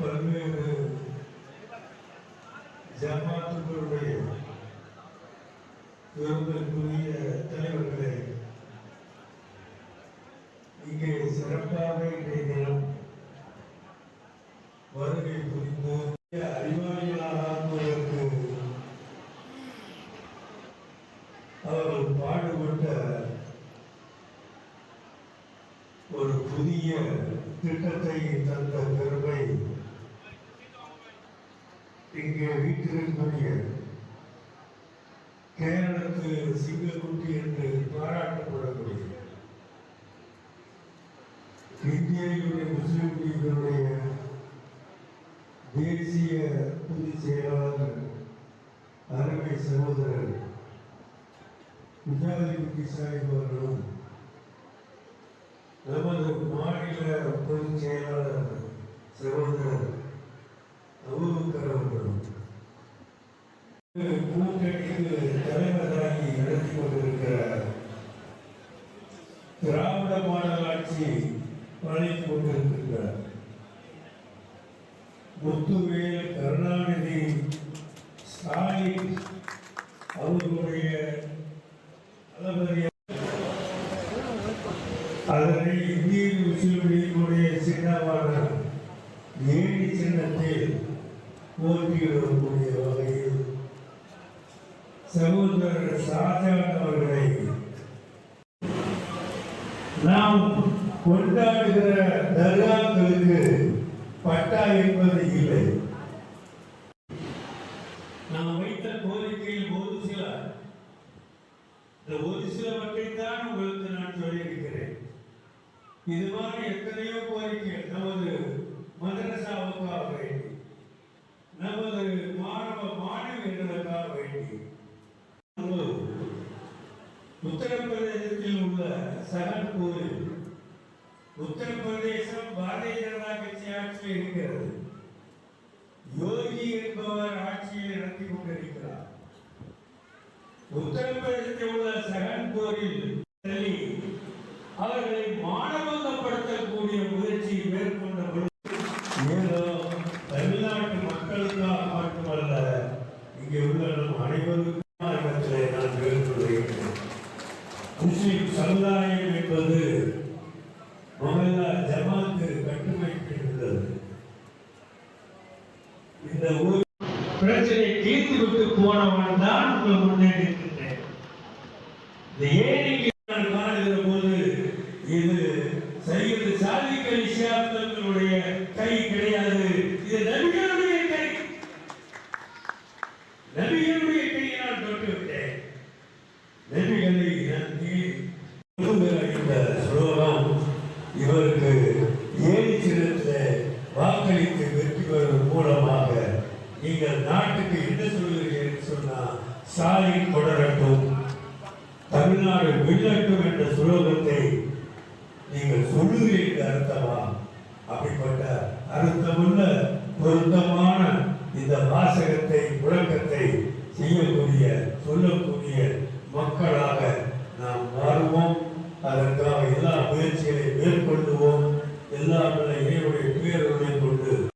பல்வேறு ஜமாத்துகளுடைய பெருமைக்குரிய தலைவர்களே, இங்கே சிறப்பாக இன்றைய தினம் வருகை புரிந்து அறிவாளிகளாகுவதற்கு அவர்கள் பாடுபட்ட ஒரு புதிய திட்டத்தை தந்த பெருமை இங்கே வீட்டிற்குரிய கேரளத்து சிங்கக்குட்டி என்று பாராட்டப்படக்கூடிய இந்தியாவுடைய முஸ்லிம் லீഗിனுடைய தேசிய பொதுச் செயலாளர் அருமை சகோதரர் குஜாலிக்குட்டி சாஹிப் அவர்களும், நமது மாநில பொதுச் செயலாளர் சகோதரர் அபூபக்கர் அவர்களும் கூட்டணிக்கு தலைவராகி நடத்தி கொண்டிருக்கிறார். திராவிட மாடல் ஆட்சி வழங்கிக் கொண்டிருக்கிறார். முத்துவேல், கருணாநிதி, ஸ்டாலின் அவர்களுடைய அதனை இந்திய முஸ்லிம் லீഗിனுடைய சின்னமான ஏணி சின்னத்தில் போட்டியிடக்கூடிய வகையில் சகோதரர் ஷாஜகான் அவர்களை நாம் கொண்டாடுகிற தர்காக்களுக்கு பட்டா என்பது இல்லை. நாம் வைத்த கோரிக்கையில் ஒரு சிலவற்றை தான் உங்களுக்கு நான் சொல்லியிருக்கிறேன். இது மாதிரி எத்தனையோ கோரிக்கைகள் நமது மதரசாவுக்காக வேண்டி, நமது மாணவ மாணவியர்களுக்காக வேண்டி, உத்தரப்பிரதேசத்தில் உள்ள சஹன்பூரில் உத்தரப்பிரதேசம் பாரதிய ஜனதா கட்சி ஆட்சியில் இருக்கிறது. யோகி என்பவர் ஆட்சியை நடத்தி கொண்டிருக்கிறார். உத்தரப்பிரதேசத்தில் உள்ள சஹன்பூரில் அவர்களை மானபங்கப்படுத்தக்கூடிய முயற்சியை மேற்கொண்ட ஏதோ தமிழ்நாட்டு மக்களுக்காக மட்டுமல்ல, இங்கே உள்ள நம் அனைவருக்கும் நான் மேற்கொள்கிறேன். முஸ்லிம் சமுதாயம் என்பது மொஹல்லா ஜமாத்து கட்டுமைப்பிருந்தது. இந்த ஊர் பிரச்சனை தீர்த்து விட்டு போனவன் தான் உங்கள் முன்னே நிற்கின்றேன். இந்த ஏழைக்கு நான் காணுகிற போது இது சையது சாதிக் அலி ஷிஹாப் தங்களுடைய கை கிடையாது, இது நபிகளுடைய கை. நபிகளுடைய கையை நான் தொட்டு விட்டேன். நபிகளை இந்த ஸ்லோகம் இவருக்கு ஏழி சின்னத்தில் வாக்களித்து வெற்றி பெறுவதன் மூலமாக நீங்கள் நாட்டுக்கு என்ன சொல்கிறீர்கள் சொன்னால், ஸ்டாலின் தொடரட்டும், தமிழ்நாடு வெல்லட்டும் என்ற சுலோகத்தை நீங்கள் சொல்லுகிறீர்கள் அர்த்தமா? அப்படிப்பட்ட அர்த்தமுள்ள பொருத்தமான இந்த வாசகத்தை முழக்கத்தை செய்யக்கூடிய சொல்லக்கூடிய மக்களாக நாம் மாறுவோம். அதற்காக எல்லா முயற்சிகளை மேற்கொள்ளுவோம். எல்லா இறைவனுடைய பேருடைய கொண்டு